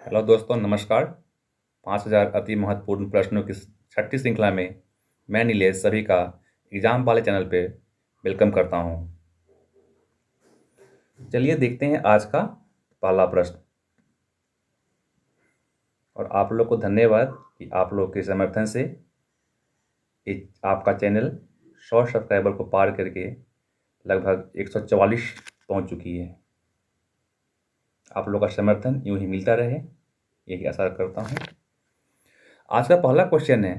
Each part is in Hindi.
हेलो दोस्तों, नमस्कार। 5000 अति महत्वपूर्ण प्रश्नों की छठी श्रृंखला में मैं नीलेश सभी का एग्जाम वाले चैनल पे वेलकम करता हूं। चलिए देखते हैं आज का पहला प्रश्न। और आप लोग को धन्यवाद कि आप लोग के समर्थन से आपका चैनल 100 सब्सक्राइबर को पार करके लगभग 144 पहुंच चुकी है। आप लोग का समर्थन यूं ही मिलता रहे, यही आशा करता हूं। आज का पहला क्वेश्चन है,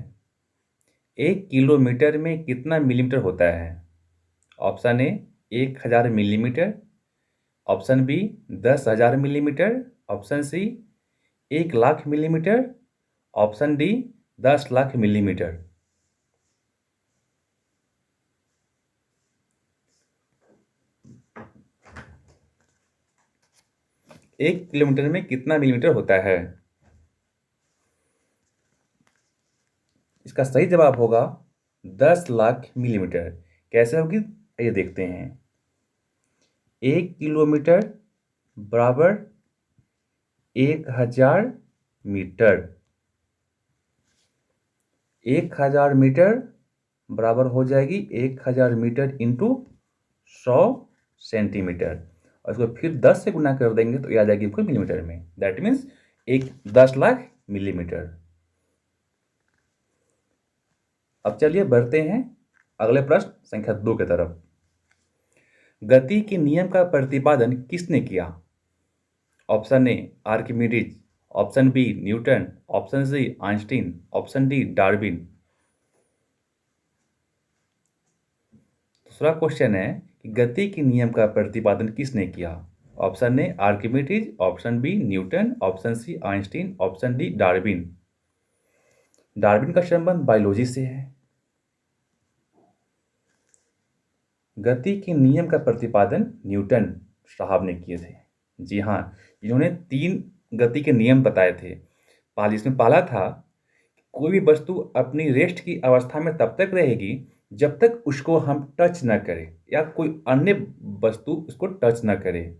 1 किलोमीटर में कितना मिलीमीटर होता है? Option A 1000 millimetre, option B 10,000 millimetre, option C 1,00,000 millimetre, option D 10,00,000 millimetre. एक किलोमीटर में कितना मिलीमीटर होता है? इसका सही जवाब होगा 10,00,000 मिलीमीटर। कैसे होगी ये देखते हैं। 1 किलोमीटर बराबर 1000 मीटर। 1000 मीटर बराबर हो जाएगी 1000 मीटर इंटू 100 सेंटीमीटर, और इसको फिर 10 से गुना कर देंगे तो ये आ जाएगी आपको मिलीमीटर में। That means 10,00,000 millimetre. अब चलिए बढ़ते हैं अगले प्रश्न संख्या 2 की तरफ। गति के नियम का प्रतिपादन किसने किया? Option A Archimedes, option B Newton, option C Einstein, option D Darwin. दूसरा क्वेश्चन है कि गति के नियम का प्रतिपादन किसने किया? Option A Archimedes, option B Newton, option C Einstein, option D Darwin. Darwin का संबंध बायोलॉजी से है। गति के नियम का प्रतिपादन न्यूटन साहब ने किए थे। जी हाँ, इन्होंने 3 गति के नियम बताए थे। इसमें पहला था, कोई भी वस्तु अपनी रेस्ट की अवस्था में तब तक रहेगी जब तक उसको हम टच न करें या कोई अन्य वस्तु उसको टच न करे।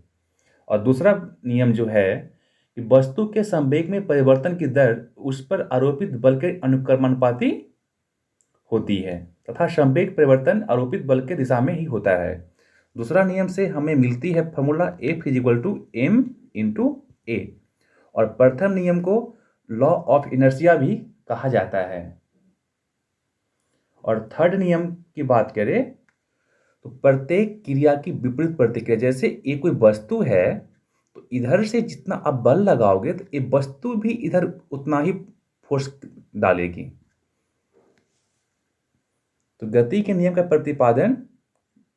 और दूसरा नियम जो है कि वस्तु के संवेग में परिवर्तन की दर उस पर आरोपित बल के अनुक्रमानुपाती होती है तथा संवेग परिवर्तन आरोपित बल के दिशा में ही होता है। दूसरा नियम से हमें मिलती है फॉर्मूला F = m/a। और प्रथम नियम को लॉ ऑफ इनर्शिया भी कहा जाता है। और थर्ड नियम की बात करें तो प्रत्येक क्रिया की विपरीत प्रतिक्रिया। जैसे ये कोई वस्तु है तो इधर से जितना आप बल लगाओगे तो ये वस्तु भी इधर उतना ही फोर्स डालेगी। तो गति के नियम का प्रतिपादन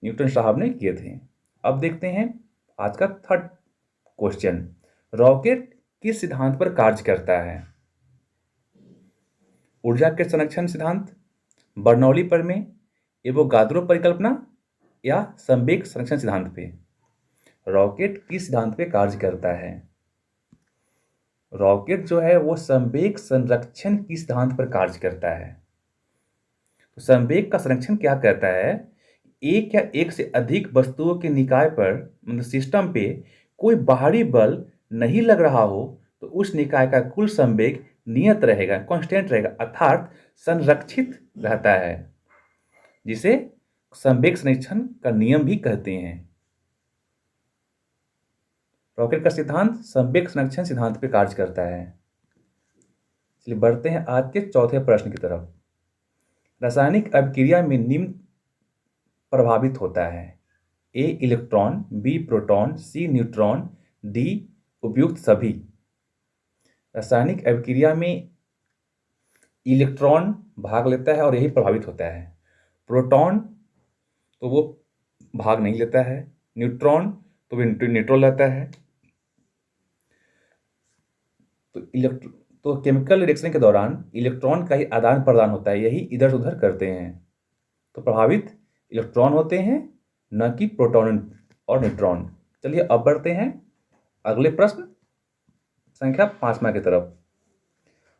न्यूटन साहब ने किए थे। अब देखते हैं आज का थर्ड क्वेश्चन। रॉकेट किस सिद्धांत पर कार्य करता है? ऊर्जा के संरक्षण सिद्धांत, बर्नौली प्रमेय, एवोगाद्रो परिकल्पना या संवेग संरक्षण सिद्धांत पे? रॉकेट किस सिद्धांत पे कार्य करता है? रॉकेट जो है वो संवेग संरक्षण की सिद्धांत पर कार्य करता है। तो संवेग का संरक्षण क्या कहता है? एक या एक से अधिक वस्तुओं के निकाय पर मतलब सिस्टम पे कोई बाहरी बल नहीं लग रहा हो तो उस निकाय का कुल संवेग नियत रहेगा, कांस्टेंट रहेगा, अर्थात संरक्षित रहता है, जिसे संवेग संरक्षण का नियम भी कहते हैं। रॉकेट का सिद्धांत संवेग संरक्षण सिद्धांत पर कार्य करता है। चलिए बढ़ते हैं आज के चौथे प्रश्न की तरफ। रासायनिक अभिक्रिया में निम्न प्रभावित होता है? ए इलेक्ट्रॉन, बी प्रोटॉन, सी न्यूट्रॉन, डी उपयुक्त सभी। रासायनिक अभिक्रिया में इलेक्ट्रॉन भाग लेता है और यही प्रभावित होता है। प्रोटॉन तो वो भाग नहीं लेता है, न्यूट्रॉन तो वो न्यूट्रल रहता है। तो केमिकल रिएक्शन के दौरान इलेक्ट्रॉन का ही आदान प्रदान होता है, यही इधर से उधर करते हैं। तो प्रभावित इलेक्ट्रॉन होते हैं, न कि प्रोटॉन और न्यूट्रॉन। चलिए अब बढ़ते हैं अगले प्रश्न संख्या 5 की तरफ।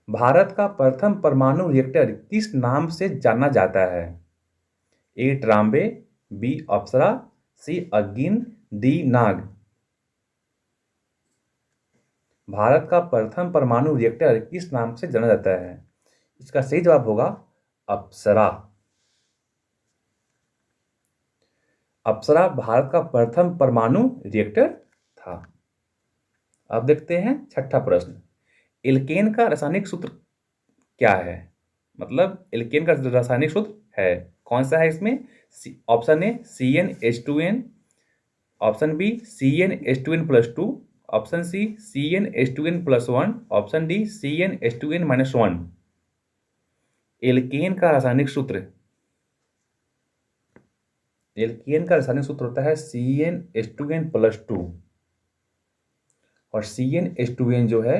भारत का प्रथम परमाणु रिएक्टर किस नाम से जाना जाता है? ए ट्राम्बे, बी अप्सरा, सी अगिन, डी नाग। भारत का प्रथम परमाणु रिएक्टर किस नाम से जाना जाता है? इसका सही जवाब होगा अप्सरा। अप्सरा भारत का प्रथम परमाणु रिएक्टर था। अब देखते हैं छठा प्रश्न। एल्केन का रासायनिक सूत्र क्या है? मतलब एल्केन का रासायनिक सूत्र है कौन सा है इसमें? Option A CnH2n, option B CnH2n+2, option C CnH2n+1, option D CnH2n-1। Alkane का रासायनिक सूत्र, एल्केन का रासायनिक सूत्र होता है CnH2n+2, और CnH2n जो है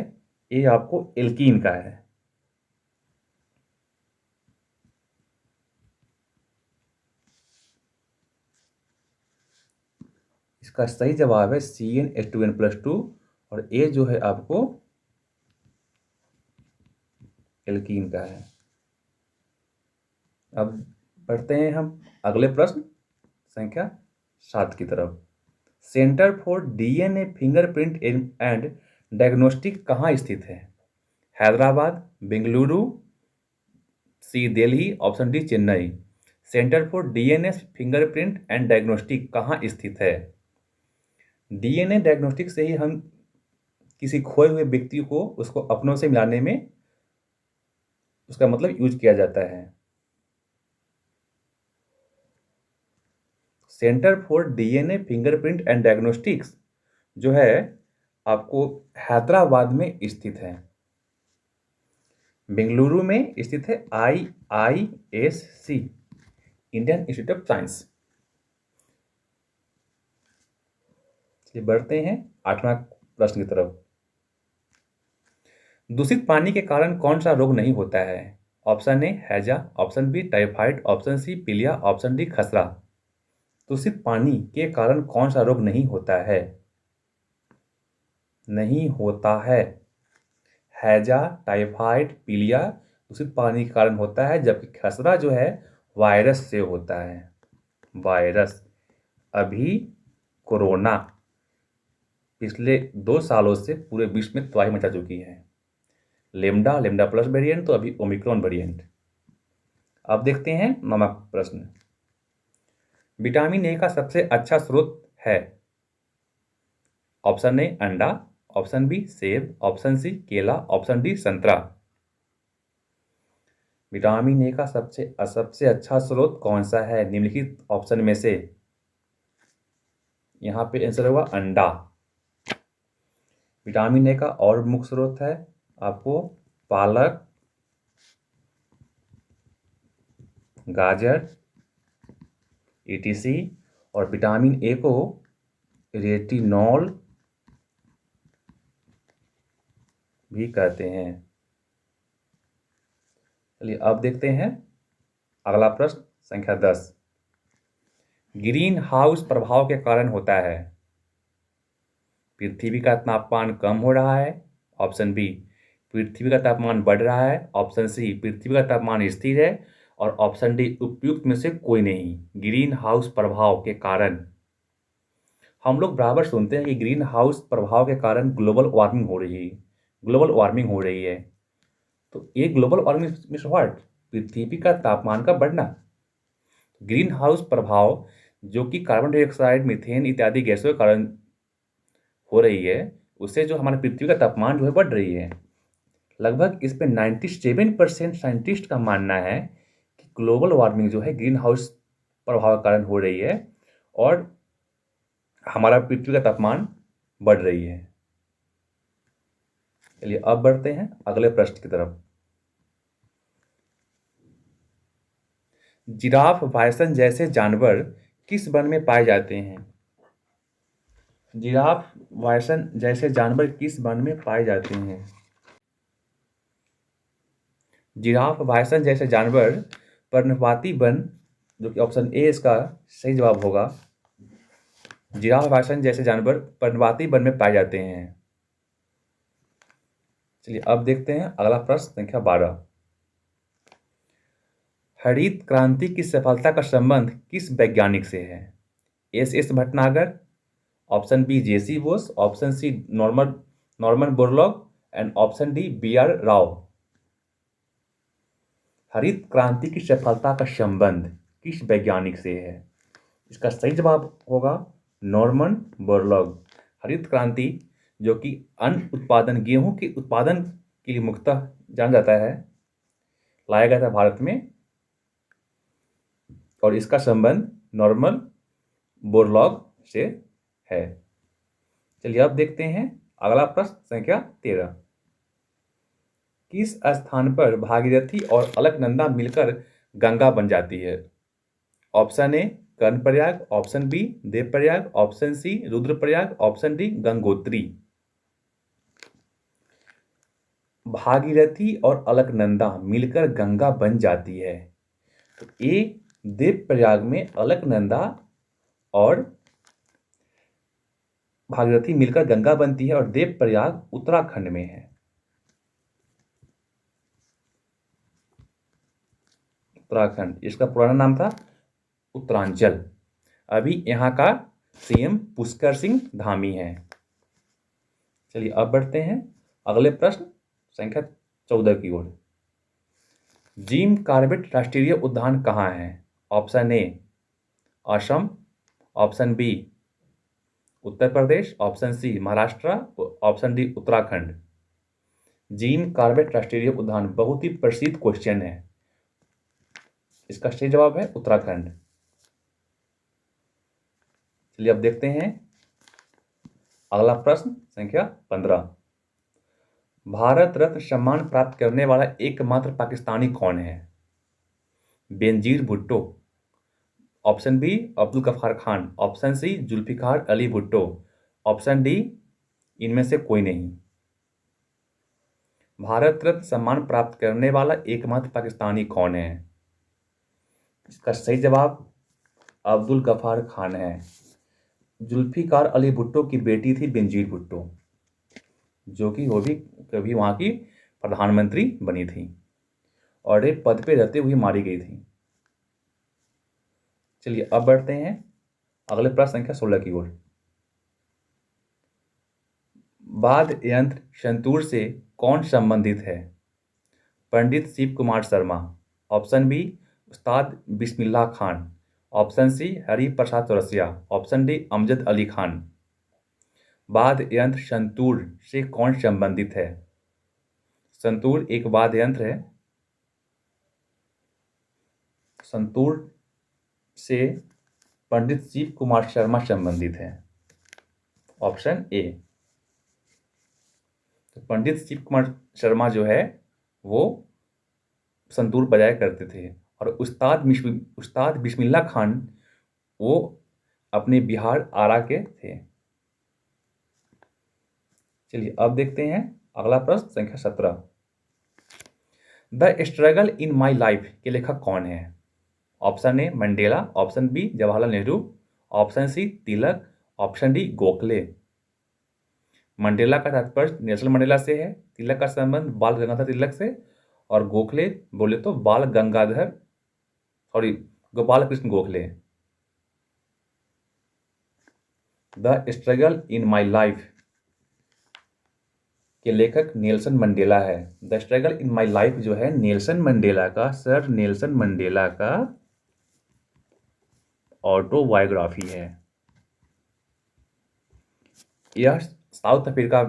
ये आपको एल्कीन का है। इसका सही जवाब है CnH2n+2, और ये जो है आपको एल्कीन का है। अब बढ़ते हैं हम अगले प्रश्न संख्या 7 की तरफ। Centre for DNA fingerprint and diagnostic कहाँ स्थित है? Hyderabad, Bengaluru, C Delhi, option D Chennai. Centre for DNA fingerprint and diagnostic कहाँ स्थित है? DNA डायग्नोस्टिक से ही हम किसी खोए हुए व्यक्ति को उसको अपनों से मिलाने में उसका मतलब यूज किया जाता है। Centre for DNA fingerprint and diagnostics जो है आपको हैदराबाद में स्थित है। बेंगलुरु में स्थित है IISC, Indian institute of science. चलिए बढ़ते हैं 8वां प्रश्न की तरफ। दूषित पानी के कारण कौन सा रोग नहीं होता है? ऑप्शन ए हैजा, option B typhoid, option C पीलिया, ऑप्शन डी खसरा। दूषित पानी के कारण कौन सा रोग नहीं होता है? नहीं होता है हैजा, टाइफाइड, पीलिया दूषित पानी के कारण होता है, जबकि खसरा जो है वायरस से होता है। वायरस, अभी कोरोना पिछले 2 सालों से पूरे विश्व में तबाही मचा चुकी है। लेम्डा प्लस वेरिएंट, तो अभी ओमिक्रॉन वेरिएंट। अब देखते हैं 9वां प्रश्न। विटामिन ए का सबसे अच्छा स्रोत है? ऑप्शन ए अंडा, ऑप्शन बी सेब, ऑप्शन सी केला, ऑप्शन डी संतरा। विटामिन ए का सबसे अच्छा स्रोत कौन सा है निम्नलिखित ऑप्शन में से? यहाँ पे आंसर होगा अंडा। विटामिन ए का और मुख्य स्रोत है आपको पालक, गाजर, ETC, और विटामिन ए को रेटिनॉल भी कहते हैं। चलिए अब देखते हैं अगला प्रश्न संख्या 10। ग्रीन हाउस प्रभाव के कारण होता है? पृथ्वी का तापमान कम हो रहा है, ऑप्शन बी पृथ्वी का तापमान बढ़ रहा है, ऑप्शन सी पृथ्वी का तापमान स्थिर है, और ऑप्शन डी उपयुक्त में से कोई नहीं। ग्रीन हाउस प्रभाव के कारण हम लोग बराबर सुनते हैं कि ग्रीन हाउस प्रभाव के कारण ग्लोबल वार्मिंग हो रही है, ग्लोबल वार्मिंग हो रही है। तो ये ग्लोबल वार्मिंग मीन्स व्हाट? पृथ्वी का तापमान का बढ़ना। ग्रीन हाउस प्रभाव जो कि कार्बन डाइऑक्साइड, मीथेन इत्यादि गैसों के कारण हो रही है, उससे जो हमारे पृथ्वी का तापमान जो है बढ़ रही है। लगभग इस पे 97% साइंटिस्ट का मानना है कि ग्लोबल वार्मिंग जो है ग्रीन हाउस प्रभाव के कारण हो रही है और हमारा पृथ्वी का तापमान बढ़ रही है। चलिए अब बढ़ते हैं अगले प्रश्न की तरफ। जिराफ, बायसन जैसे जानवर किस वन में पाए जाते हैं? जिराफ, बायसन जैसे जानवर किस वन में पाए जाते हैं? जिराफ, बायसन जैसे जानवर पर्णपाती वन, जो कि ऑप्शन ए इसका सही जवाब होगा। जिराफ, बायसन जैसे जानवर पर्णपाती वन में पाए जाते हैं। चलिए अब देखते हैं अगला प्रश्न संख्या 12। हरित क्रांति की सफलता का संबंध किस वैज्ञानिक से है? S Bhatnagar, option B JC Bose, option C Norman Borlaug and option D BR Rao. हरित क्रांति की सफलता का संबंध किस वैज्ञानिक से है? इसका सही जवाब होगा नॉर्मन बोरलॉग। हरित क्रांति जो कि अन्न उत्पादन, गेहूं के उत्पादन के लिए मुख्यतः जाना जाता है, लाया गया था भारत में, और इसका संबंध नॉर्मन बोरलॉग से है। चलिए अब देखते हैं अगला प्रश्न संख्या 13। किस स्थान पर भागीरथी और अलकनंदा मिलकर गंगा बन जाती है? Option A Karnaprayag, option B Devprayag, option C Rudraprayag, option D Gangotri. Bhagirathi और अलकनंदा मिलकर गंगा बन जाती है, तो ए देवप्रयाग में अलकनंदा और भागीरथी मिलकर गंगा बनती है, और देवप्रयाग उत्तराखंड में है। उत्तराखंड, इसका पुराना नाम था उत्तरांचल। अभी यहाँ का CM पुष्कर सिंह धामी है। चलिए अब बढ़ते हैं अगले प्रश्न संख्या 14 की ओर। जिम कॉर्बेट राष्ट्रीय उद्यान कहाँ है? Option A Assam, option B Uttar Pradesh, option C Maharashtra, option D Uttarakhand. Jim Corbett राष्ट्रीय उद्यान बहुत ही प्रसिद्ध क्वेश्चन है। इसका सही जवाब है उत्तराखंड। चलिए अब देखते हैं अगला प्रश्न संख्या 15। भारत रत्न सम्मान प्राप्त करने वाला एकमात्र पाकिस्तानी कौन है? Benazir Bhutto, option B Abdul Ghaffar Khan, option C Zulfikar Ali Bhutto, option D इनमें से कोई नहीं। भारत रत्न सम्मान प्राप्त करने वाला एकमात्र पाकिस्तानी कौन है? इसका सही जवाब अब्दुल गफ्फार खान है। जुल्फिकार अली भुट्टो की बेटी थी बेनजीर भुट्टो, जो कि वो भी कभी वहाँ की प्रधानमंत्री बनी थी और एक पद पे रहते हुए मारी गई थी। चलिए अब बढ़ते हैं अगले प्रश्न संख्या 16 की ओर। वाद्य यंत्र संतूर से कौन संबंधित है? पंडित शिव कुमार शर्मा, ऑप्शन बी उस्ताद बिस्मिल्लाह खान, ऑप्शन सी हरि प्रसाद चौरसिया, ऑप्शन डी अमजद अली खान। वाद्य यंत्र संतूर से कौन संबंधित है? संतूर एक वाद्य यंत्र है। संतूर से पंडित शिव कुमार शर्मा संबंधित है, ऑप्शन ए। तो पंडित शिव कुमार शर्मा जो है वो संतूर बजाया करते थे, और उस्ताद बिस्मिल्लाह खान वो अपने बिहार आरा के थे। चलिए अब देखते हैं अगला प्रश्न संख्या 17। The struggle in my life के लेखक कौन है? Option A Mandela, option B Jawaharlal Nehru, option C Tilak, option D Gokhale. Mandela का तात्पर्य नेल्सन मंडेला से है, तिलक का संबंध बाल गंगाधर तिलक से, और गोखले बोले तो Gopal Krishna Gokhale. The struggle in my life के लेखक नेल्सन मंडेला है। The struggle in my life जो है नेल्सन मंडेला का, सर नेल्सन मंडेला का ऑटोबायोग्राफी है। यह साउथ अफ्रीका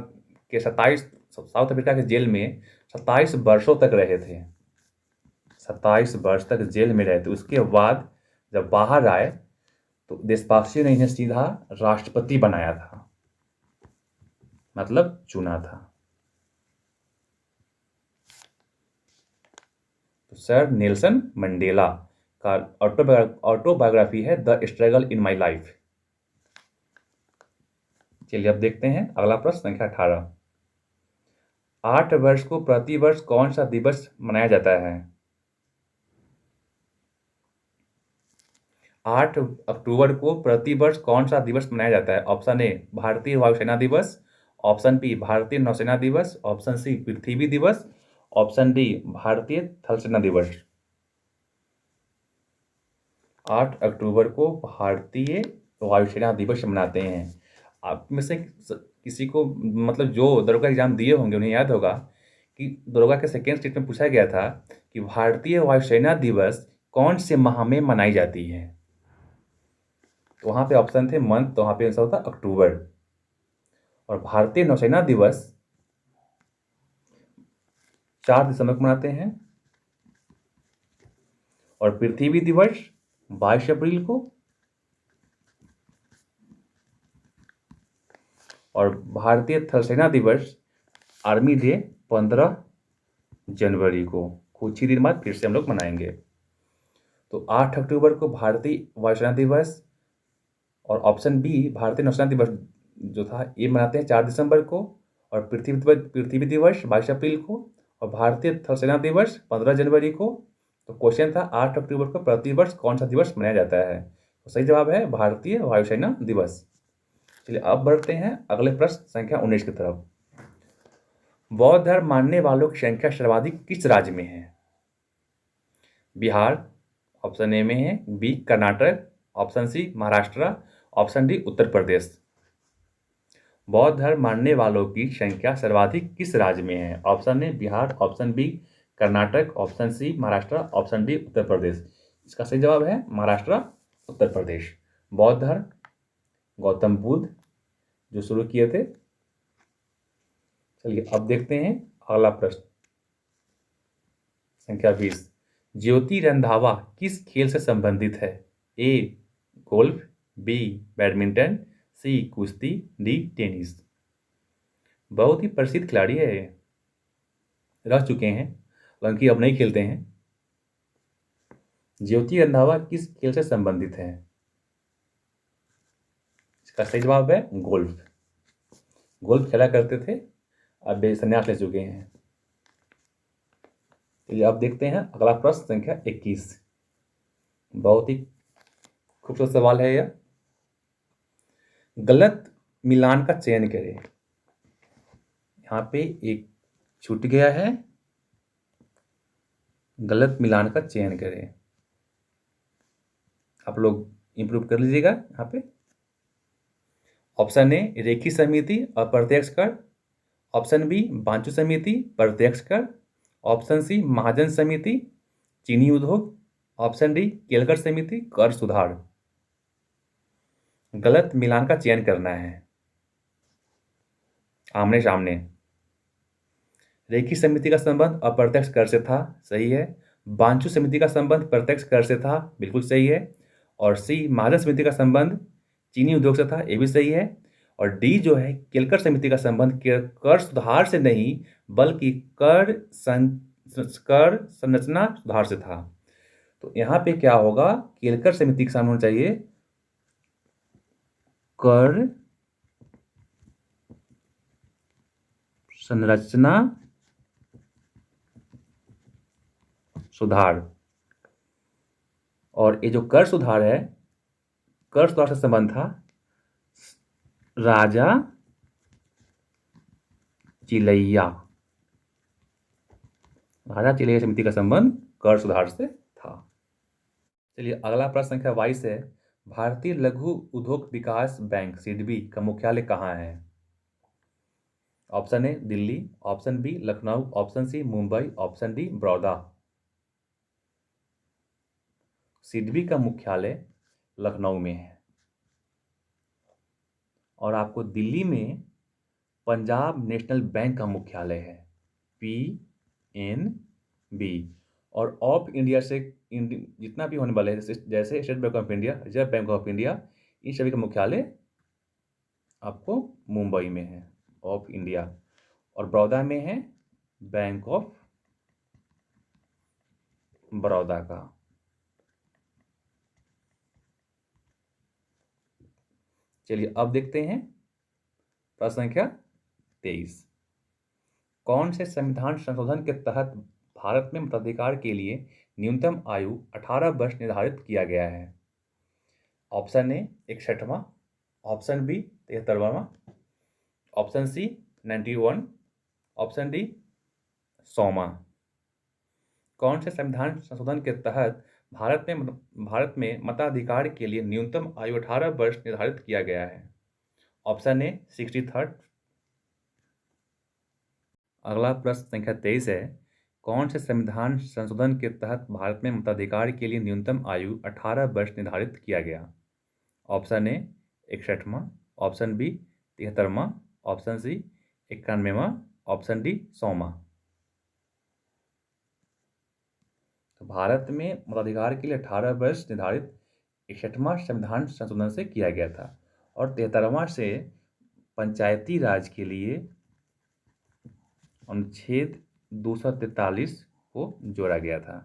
के जेल में 27 वर्षों तक रहे थे। 27 वर्ष तक जेल में रहे थे। उसके बाद जब बाहर आए तो देशवासियों ने इन्हें सीधा राष्ट्रपति बनाया था, मतलब चुना था। तो सर नेल्सन मंडेला का ऑटोबायोग्राफी है the struggle in my life. चलिए अब देखते हैं अगला प्रश्न संख्या 18। 8 वर्ष को प्रति वर्ष कौन सा दिवस मनाया जाता है? 8 अक्टूबर को प्रति वर्ष कौन सा दिवस मनाया जाता है? ऑप्शन ए भारतीय वायुसेना दिवस, ऑप्शन बी भारतीय नौसेना दिवस, ऑप्शन सी पृथ्वी दिवस, ऑप्शन डी भारतीय थल सेना दिवस। 8 अक्टूबर को भारतीय वायुसेना दिवस मनाते हैं। आप में से किसी को मतलब जो दरोगा एग्जाम दिए होंगे उन्हें याद होगा कि दरोगा के सेकेंड स्टेट में पूछा गया था कि भारतीय वायुसेना दिवस कौन से माह में मनाई जाती है। तो वहाँ पे ऑप्शन थे मंथ, तो वहाँ पे आंसर होता अक्टूबर। और भारतीय नौसेना दिवस 4 दिसंबर को मनाते हैं। और पृथ्वी दिवस 22 अप्रैल को। और भारतीय थल सेना दिवस आर्मी डे 15 जनवरी को। कुछ ही दिन बाद फिर से हम लोग मनाएंगे। तो 8 अक्टूबर को भारतीय वायुसेना दिवस। और ऑप्शन बी भारतीय नौसेना दिवस जो था ये मनाते हैं 4 दिसंबर को। और पृथ्वी दिवस 22 अप्रैल को। और भारतीय थल सेना दिवस 15 जनवरी को। तो क्वेश्चन था 8 अक्टूबर को प्रतिवर्ष कौन सा दिवस मनाया जाता है। तो सही जवाब है भारतीय वायुसेना दिवस। चलिए अब बढ़ते हैं अगले प्रश्न संख्या 19 की तरफ। बौद्ध धर्म मानने वालों की संख्या सर्वाधिक किस राज्य में है। बिहार ऑप्शन ए में है, B Karnataka, option C Maharashtra, option D Uttar Pradesh. बौद्ध धर्म मानने वालों की संख्या सर्वाधिक किस राज्य में है। Option A Bihar, option B Karnataka, option C Maharashtra, option D Uttar Pradesh. इसका सही जवाब है महाराष्ट्र, उत्तर प्रदेश। बौद्ध धर्म गौतम बुद्ध जो शुरू किए थे। चलिए अब देखते हैं अगला प्रश्न संख्या 20। ज्योति रंधावा किस खेल से संबंधित है। ए गोल्फ, बी बैडमिंटन, सी कुश्ती, डी टेनिस। बहुत ही प्रसिद्ध खिलाड़ी है, रह चुके हैं हालांकि अब नहीं खेलते हैं। ज्योति रंधावा किस खेल से संबंधित है। इसका सही जवाब है गोल्फ। गोल्फ खेला करते थे, अब वे संन्यास ले चुके हैं। चलिए अब देखते हैं अगला प्रश्न संख्या 21। बहुत ही खूबसूरत सवाल है यह। गलत मिलान का चयन करें। यहाँ पे एक छूट गया है, गलत मिलान का चयन करें। आप लोग इंप्रूव कर लीजिएगा यहाँ पे। ऑप्शन ए रेखी समिति अप्रत्यक्ष कर, ऑप्शन बी बांचू समिति प्रत्यक्ष कर, ऑप्शन सी महाजन समिति चीनी उद्योग, ऑप्शन डी केलकर समिति कर सुधार। गलत मिलान का चयन करना है आमने सामने। रेखी समिति का संबंध अप्रत्यक्ष कर से था, सही है। बांचू समिति का संबंध प्रत्यक्ष कर से था, बिल्कुल सही है। और सी महाजन समिति का संबंध चीनी उद्योग से था, ये भी सही है। और डी जो है केलकर समिति का संबंध कर सुधार से नहीं बल्कि कर संरचना सुधार से था। तो यहाँ पे क्या होगा, केलकर समिति के सामने होना चाहिए कर संरचना सुधार। और ये जो कर सुधार है, कर सुधार से संबंध था राजा चिलैया। राजा चिलैया समिति का संबंध कर सुधार से था। चलिए अगला प्रश्न संख्या 22 है। भारतीय लघु उद्योग विकास बैंक सिडबी का मुख्यालय कहाँ है। Option A Delhi, option B Lucknow, option C Mumbai, option D Baroda. SIDBI का मुख्यालय लखनऊ में है। और आपको दिल्ली में पंजाब नेशनल बैंक का मुख्यालय है, PNB। और ऑफ इंडिया से जितना भी होने वाले है जैसे State Bank of India, Reserve Bank of India, इन सभी का मुख्यालय आपको मुंबई में है, ऑफ इंडिया। और बड़ौदा में है बैंक ऑफ बड़ौदा का। चलिए अब देखते हैं प्रश्न संख्या 23। कौन से संविधान संशोधन के तहत भारत में मताधिकार के लिए न्यूनतम आयु 18 वर्ष निर्धारित किया गया है। ऑप्शन ए 61वां, ऑप्शन बी 73वां, ऑप्शन सी 91, ऑप्शन डी 100वां। कौन से संविधान संशोधन के तहत भारत में मताधिकार के लिए न्यूनतम आयु 18 वर्ष निर्धारित किया गया है। ऑप्शन ए 63rd, अगला प्रश्न संख्या 23 है, कौन से संविधान संशोधन के तहत भारत में मताधिकार के लिए न्यूनतम आयु 18 वर्ष निर्धारित किया गया? ऑप्शन ए 61वां, ऑप्शन बी 73वां, ऑप्शन सी 91वां, ऑप्शन डी 100वां। तो भारत में मताधिकार के लिए 18 वर्ष निर्धारित 61वां संविधान संशोधन से किया गया था और 73वां से पंचायती राज के लिए अनुच्छेद 243 को जोड़ा गया था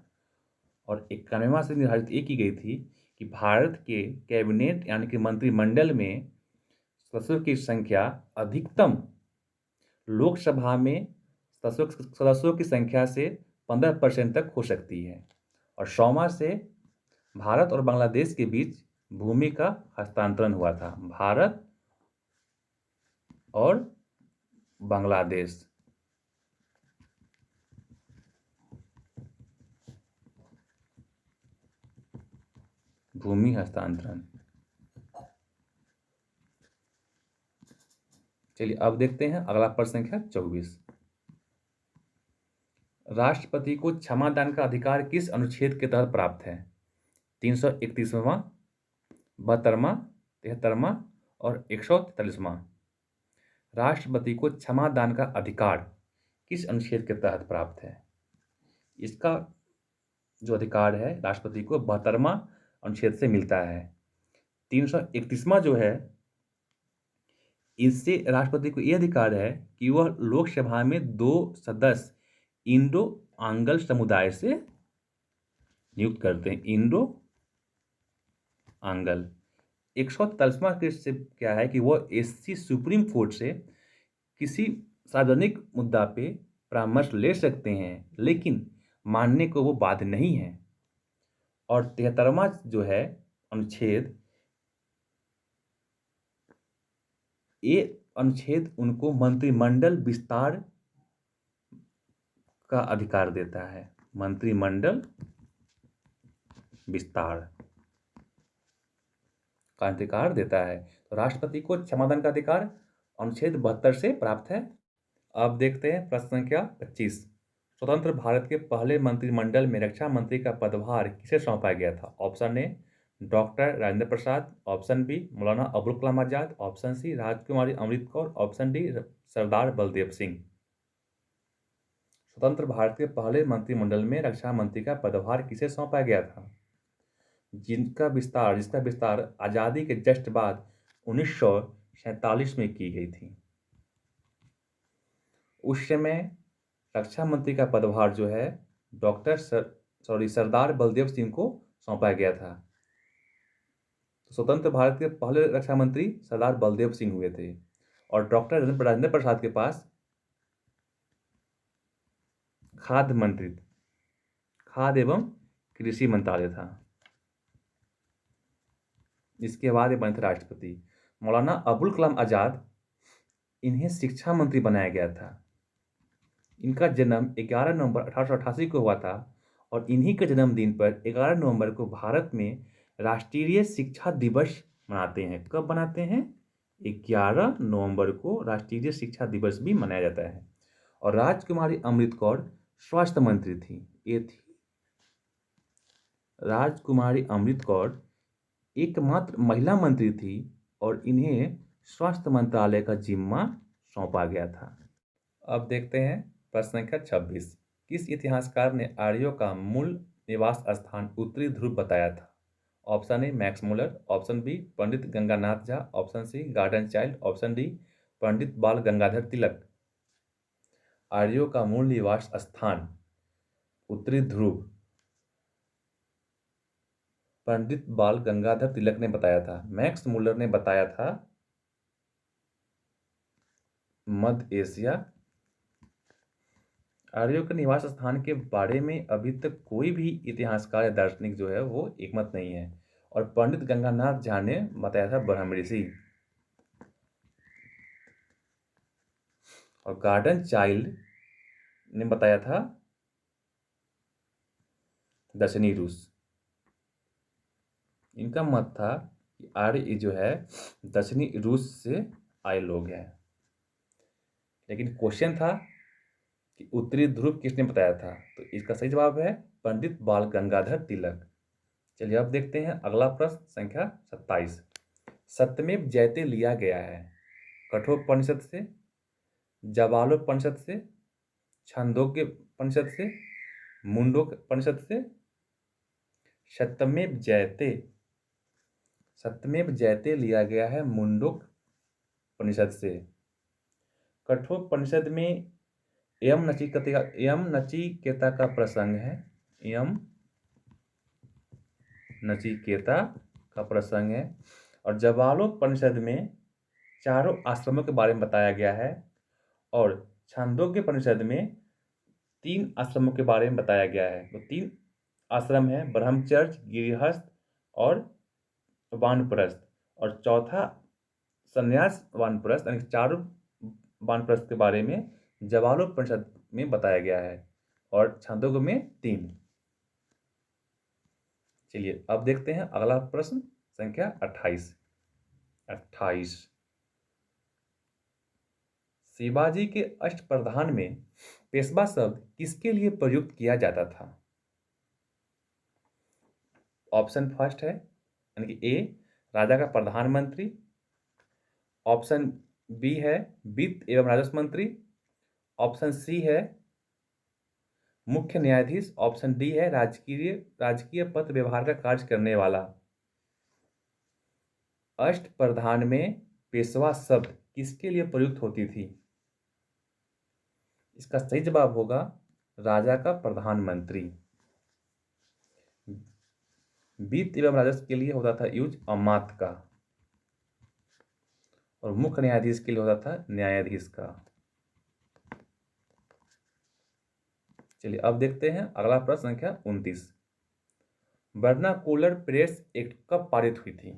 और 91वां से निर्धारित ये की गई थी कि भारत के कैबिनेट यानी कि मंत्रिमंडल में सदस्यों की संख्या अधिकतम लोकसभा में सदस्यों की संख्या से 15% तक हो सकती है और 100वां से भारत और बांग्लादेश के बीच भूमि का हस्तांतरण हुआ था। भारत और बांग्लादेश भूमि हस्तांतरण। चलिए अब देखते हैं अगला प्रश्न संख्या 24। राष्ट्रपति को क्षमा दान का अधिकार किस अनुच्छेद के तहत प्राप्त है? 331वां, 72वां, 73वां और 143वां। राष्ट्रपति को क्षमा दान का अधिकार किस अनुच्छेद के तहत प्राप्त है? इसका जो अधिकार है राष्ट्रपति को 72वां अनुच्छेद से मिलता है। 331वां जो है, इससे राष्ट्रपति को यह अधिकार है कि वह लोकसभा में 2 सदस्य इंडो आंगल समुदाय से नियुक्त करते हैं। Indo angle. 143वां से क्या है कि वह एससी सुप्रीम कोर्ट से किसी सार्वजनिक मुद्दा पे परामर्श ले सकते हैं लेकिन मानने को वो बाध्य नहीं है। और 73वां जो है अनुच्छेद, ये अनुच्छेद उनको मंत्रिमंडल विस्तार का अधिकार देता है। मंत्रिमंडल विस्तार का अधिकार देता है। तो राष्ट्रपति को क्षमादान का अधिकार अनुच्छेद 72 से प्राप्त है। अब देखते हैं प्रश्न संख्या 25। स्वतंत्र भारत के पहले मंत्रिमंडल में रक्षा मंत्री का पदभार किसे सौंपा गया था? Option A doctor Rajendra Prasad, option B Maulana Abul Kalam Azad, option C Rajkumari Amrit Kaur, option D Sardar Baldev Singh. स्वतंत्र भारत के पहले मंत्रिमंडल में रक्षा मंत्री का पदभार किसे सौंपा गया था? जिसका विस्तार आज़ादी के जस्ट बाद 1947 में की गई थी। उस समय रक्षा मंत्री का पदभार जो है सरदार बलदेव सिंह को सौंपा गया था। तो स्वतंत्र भारत के पहले रक्षा मंत्री सरदार बलदेव सिंह हुए थे और डॉक्टर राजेंद्र प्रसाद के पास खाद्य एवं कृषि मंत्रालय था। इसके बाद ये बने थे राष्ट्रपति। मौलाना अबुल कलाम आजाद, इन्हें शिक्षा मंत्री बनाया गया था। इनका जन्म 11 नवंबर 1888 को हुआ था और इन्हीं के जन्मदिन पर 11 नवंबर को भारत में राष्ट्रीय शिक्षा दिवस मनाते हैं। कब मनाते हैं? 11 नवंबर को राष्ट्रीय शिक्षा दिवस भी मनाया जाता है। और राजकुमारी अमृत कौर स्वास्थ्य मंत्री थी। ये थी राजकुमारी अमृत कौर एकमात्र महिला मंत्री थी और इन्हें स्वास्थ्य मंत्रालय का जिम्मा सौंपा गया था। अब देखते हैं प्रश्न संख्या 26। किस इतिहासकार ने आर्यों का मूल निवास स्थान उत्तरी ध्रुव बताया था? Option A Max Muller, option B Pandit Ganganath Jha, option C Gordon Childe, option D Pandit Bal Gangadhar तिलक। आर्यों का मूल निवास स्थान उत्तरी ध्रुव पंडित बाल गंगाधर तिलक ने बताया था। मैक्स मुलर ने बताया था मध्य एशिया। आर्यों के निवास स्थान के बारे में अभी तक कोई भी इतिहासकार या दार्शनिक जो है वो एकमत नहीं है। और पंडित गंगानाथ झा ने बताया था ब्रह्मऋषि। और गार्डन चाइल्ड ने बताया था दक्षिणी रूस। इनका मत था कि आर्य जो है दक्षिणी रूस से आए लोग हैं। लेकिन क्वेश्चन था कि उत्तरी ध्रुव किसने बताया था? तो इसका सही जवाब है पंडित बाल गंगाधर तिलक। चलिए अब देखते हैं अगला प्रश्न संख्या 27। सत्यमेव जयते लिया गया है कठोपनिषद से, जाबालोपनिषद से, छांदोग्योपनिषद से, मुंडकोपनिषद से। सत्यमेव जयते, सत्यमेव जयते लिया गया है मुंडकोपनिषद से। कठोपनिषद में यम नचिकेता का प्रसंग है। यम नचिकेता का प्रसंग है। और जाबालोपनिषद में चारों आश्रमों के बारे में बताया गया है। और छांदोग्योपनिषद में 3 आश्रमों के बारे में बताया गया है। तो 3 आश्रम है, ब्रह्मचर्य, गृहस्थ और वानप्रस्थ। और चौथा संन्यास वानप्रस्थ, यानी चारों वानप्रस्थ के बारे में जाबालोपनिषद में बताया गया है और छांदोग्य में 3। चलिए अब देखते हैं अगला प्रश्न संख्या 28। शिवाजी के अष्टप्रधान में पेशवा शब्द किसके लिए प्रयुक्त किया जाता था? ऑप्शन फर्स्ट है यानी कि ए राजा का प्रधानमंत्री, ऑप्शन बी है वित्त एवं राजस्व मंत्री, ऑप्शन सी है मुख्य न्यायाधीश, ऑप्शन डी है राजकीय पत्र व्यवहार का कार्य करने वाला। अष्टप्रधान में पेशवा शब्द किसके लिए प्रयुक्त होती थी? इसका सही जवाब होगा राजा का प्रधानमंत्री। वित्त एवं राजस्व के लिए होता था यूज अमात्य का, और मुख्य न्यायाधीश के लिए होता था न्यायाधीश का। चलिए अब देखते हैं अगला प्रश्न संख्या 29। वर्नाकुलर प्रेस एक्ट कब पारित हुई थी?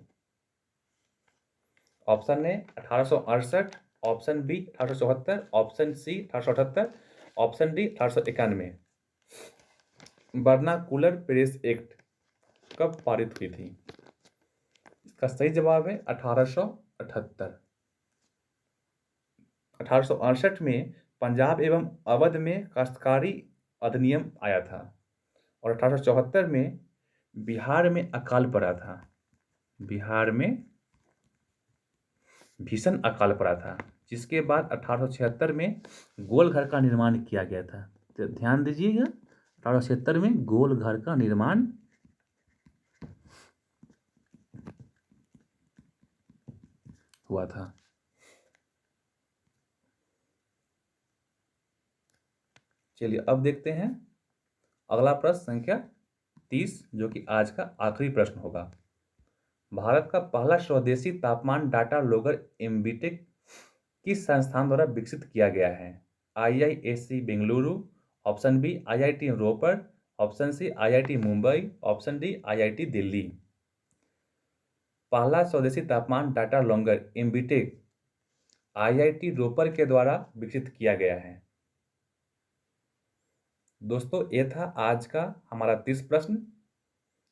Option A 1868, option B 1874, option C 1878, option D 1891। Vernacular press act कब पारित हुई थी? इसका सही जवाब है 1878। 1868 में पंजाब एवं अवध में काश्तकारी अधिनियम आया था और 1874 में बिहार में अकाल पड़ा था। बिहार में भीषण अकाल पड़ा था, जिसके बाद 1876 में गोल घर का निर्माण किया गया था। तो ध्यान दीजिएगा 1876 में गोल घर का निर्माण हुआ था। चलिए अब देखते हैं अगला प्रश्न संख्या 30, जो कि आज का आखिरी प्रश्न होगा। भारत का पहला स्वदेशी तापमान डाटा लोगर एमबीटेक किस संस्थान द्वारा विकसित किया गया है? IISc Bengaluru, option B IIT Ropar, option C IIT Mumbai, option D IIT Delhi. पहला स्वदेशी तापमान डाटा लोगर एमबीटेक IIT रोपर के द्वारा विकसित किया गया है। दोस्तों ये था आज का हमारा 30 प्रश्न।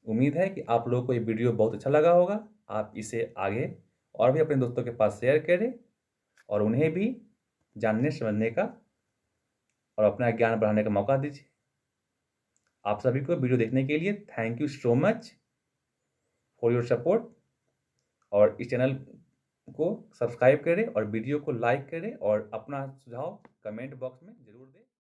उम्मीद है कि आप लोगों को ये वीडियो बहुत अच्छा लगा होगा। आप इसे आगे और भी अपने दोस्तों के पास शेयर करें और उन्हें भी जानने समझने का और अपना ज्ञान बढ़ाने का मौका दीजिए। आप सभी को वीडियो देखने के लिए thank you so much for your support. और इस चैनल को सब्सक्राइब करें और वीडियो को लाइक करें और अपना सुझाव कमेंट बॉक्स में जरूर दें।